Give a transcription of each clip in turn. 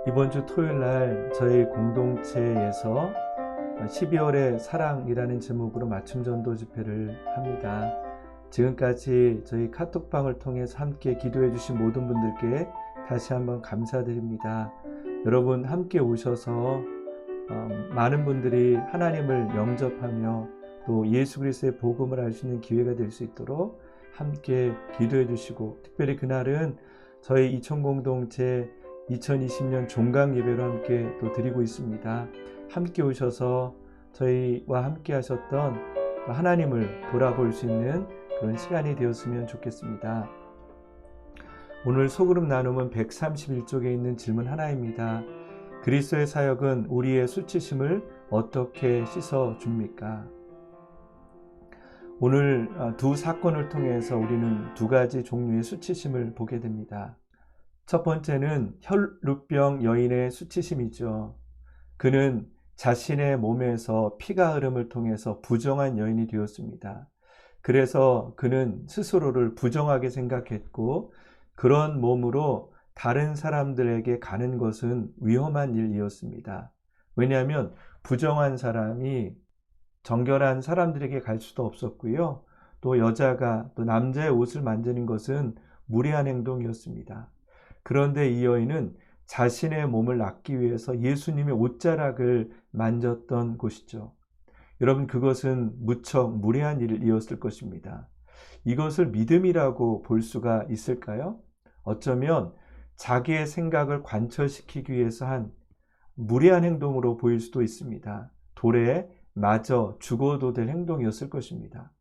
이번 주 토요일 날 저희 공동체에서 12월의 사랑이라는 제목으로 맞춤 전도 집회를 합니다. 지금까지 저희 카톡방을 통해서 함께 기도해 주신 모든 분들께 다시 한번 감사드립니다. 여러분 함께 오셔서 많은 분들이 하나님을 영접하며 또 예수 그리스도의 복음을 알 수 있는 기회가 될 수 있도록 함께 기도해 주시고, 특별히 그날은 저희 이천공동체 2020년 종강 예배로 함께 또 드리고 있습니다. 함께 오셔서 저희와 함께 하셨던 하나님을 돌아볼 수 있는 그런 시간이 되었으면 좋겠습니다. 오늘 소그룹 나눔은 131쪽에 있는 질문 하나입니다. 그리스도의 사역은 우리의 수치심을 어떻게 씻어줍니까? 오늘 두 사건을 통해서 우리는 두 가지 종류의 수치심을 보게 됩니다. 첫 번째는 혈루병 여인의 수치심이죠. 그는 자신의 몸에서 피가 흐름을 통해서 부정한 여인이 되었습니다. 그래서 그는 스스로를 부정하게 생각했고, 그런 몸으로 다른 사람들에게 가는 것은 위험한 일이었습니다. 왜냐하면 부정한 사람이 정결한 사람들에게 갈 수도 없었고요. 또 여자가 또 남자의 옷을 만지는 것은 무례한 행동이었습니다. 그런데 이 여인은 자신의 몸을 낫기 위해서 예수님의 옷자락을 만졌던 것이죠. 여러분, 그것은 무척 무례한 일이었을 것입니다. 이것을 믿음이라고 볼 수가 있을까요? 어쩌면 자기의 생각을 관철시키기 위해서 한 무례한 행동으로 보일 수도 있습니다. 돌에 맞아 죽어도 될 행동이었을 것입니다.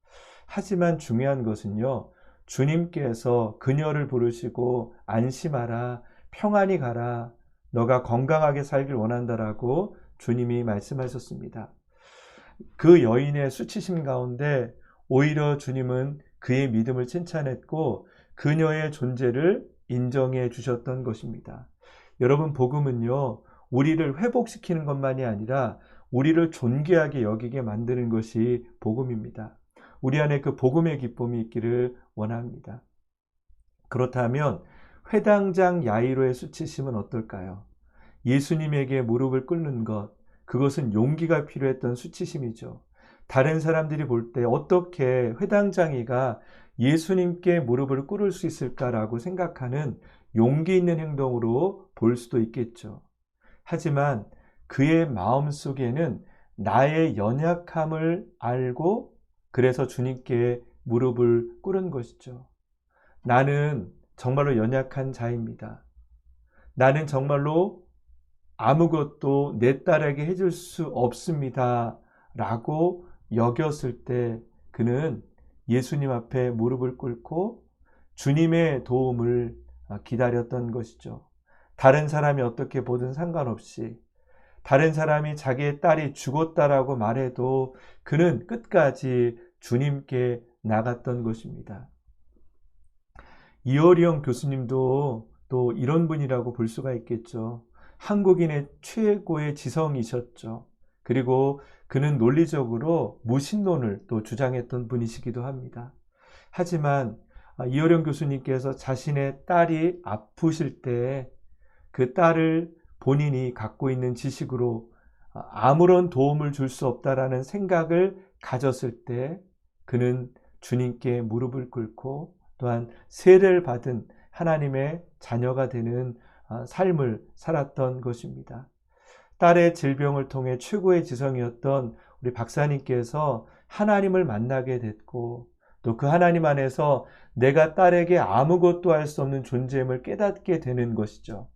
하지만 중요한 것은요, 주님께서 그녀를 부르시고 안심하라, 평안히 가라, 너가 건강하게 살길 원한다라고 주님이 말씀하셨습니다. 그 여인의 수치심 가운데 오히려 주님은 그의 믿음을 칭찬했고 그녀의 존재를 인정해 주셨던 것입니다. 여러분, 복음은요, 우리를 회복시키는 것만이 아니라 우리를 존귀하게 여기게 만드는 것이 복음입니다. 우리 안에 그 복음의 기쁨이 있기를 원합니다. 그렇다면 회당장 야이로의 수치심은 어떨까요? 예수님에게 무릎을 꿇는 것, 그것은 용기가 필요했던 수치심이죠. 다른 사람들이 볼 때 어떻게 회당장이가 예수님께 무릎을 꿇을 수 있을까라고 생각하는 용기 있는 행동으로 볼 수도 있겠죠. 하지만 그의 마음속에는 나의 연약함을 알고 그래서 주님께 무릎을 꿇은 것이죠. 나는 정말로 연약한 자입니다. 나는 정말로 아무것도 내 딸에게 해줄 수 없습니다 라고 여겼을 때 그는 예수님 앞에 무릎을 꿇고 주님의 도움을 기다렸던 것이죠. 다른 사람이 어떻게 보든 상관없이, 다른 사람이 자기의 딸이 죽었다라고 말해도 그는 끝까지 주님께 나갔던 것입니다. 이어령 교수님도 또 이런 분이라고 볼 수가 있겠죠. 한국인의 최고의 지성이셨죠. 그리고 그는 논리적으로 무신론을 또 주장했던 분이시기도 합니다. 하지만 이어령 교수님께서 자신의 딸이 아프실 때 그 딸을 본인이 갖고 있는 지식으로 아무런 도움을 줄 수 없다라는 생각을 가졌을 때 그는 주님께 무릎을 꿇고 또한 세례를 받은 하나님의 자녀가 되는 삶을 살았던 것입니다. 딸의 질병을 통해 최고의 지성이었던 우리 박사님께서 하나님을 만나게 됐고 또 그 하나님 안에서 내가 딸에게 아무것도 할 수 없는 존재임을 깨닫게 되는 것이죠.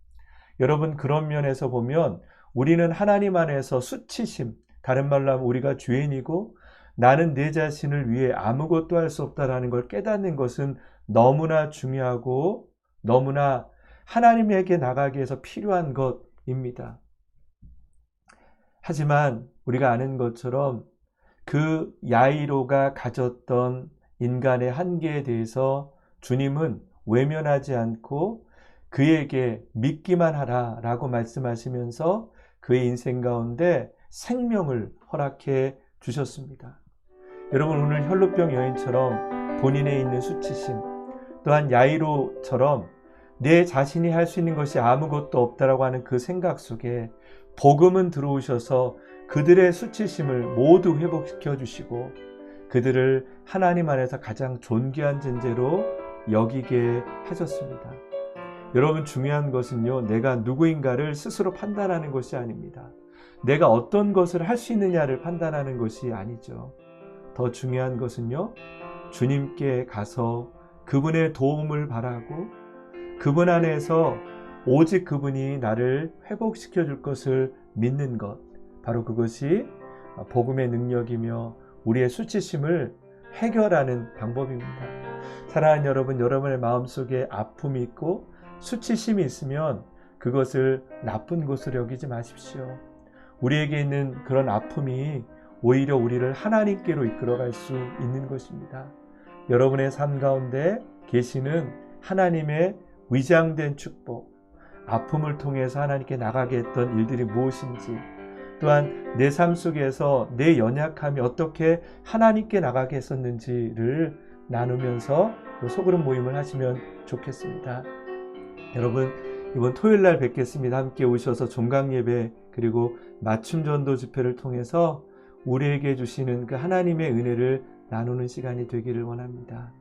여러분, 그런 면에서 보면 우리는 하나님 안에서 수치심, 다른 말로 하면 우리가 죄인이고 나는 내 자신을 위해 아무것도 할 수 없다라는 걸 깨닫는 것은 너무나 중요하고 너무나 하나님에게 나가기 위해서 필요한 것입니다. 하지만 우리가 아는 것처럼 그 야이로가 가졌던 인간의 한계에 대해서 주님은 외면하지 않고 그에게 믿기만 하라 라고 말씀하시면서 그의 인생 가운데 생명을 허락해 주셨습니다. 여러분, 오늘 혈루병 여인처럼 본인에 있는 수치심, 또한 야이로처럼 내 자신이 할 수 있는 것이 아무것도 없다라고 하는 그 생각 속에 복음은 들어오셔서 그들의 수치심을 모두 회복시켜 주시고 그들을 하나님 안에서 가장 존귀한 존재로 여기게 하셨습니다. 여러분, 중요한 것은요, 내가 누구인가를 스스로 판단하는 것이 아닙니다. 내가 어떤 것을 할 수 있느냐를 판단하는 것이 아니죠. 더 중요한 것은요, 주님께 가서 그분의 도움을 바라고 그분 안에서 오직 그분이 나를 회복시켜 줄 것을 믿는 것, 바로 그것이 복음의 능력이며 우리의 수치심을 해결하는 방법입니다. 사랑하는 여러분, 여러분의 마음속에 아픔이 있고 수치심이 있으면 그것을 나쁜 것으로 여기지 마십시오. 우리에게 있는 그런 아픔이 오히려 우리를 하나님께로 이끌어갈 수 있는 것입니다. 여러분의 삶 가운데 계시는 하나님의 위장된 축복, 아픔을 통해서 하나님께 나가게 했던 일들이 무엇인지, 또한 내 삶 속에서 내 연약함이 어떻게 하나님께 나가게 했었는지를 나누면서 또 소그룹 모임을 하시면 좋겠습니다. 여러분, 이번 토요일 날 뵙겠습니다. 함께 오셔서 종강 예배 그리고 맞춤 전도 집회를 통해서 우리에게 주시는 그 하나님의 은혜를 나누는 시간이 되기를 원합니다.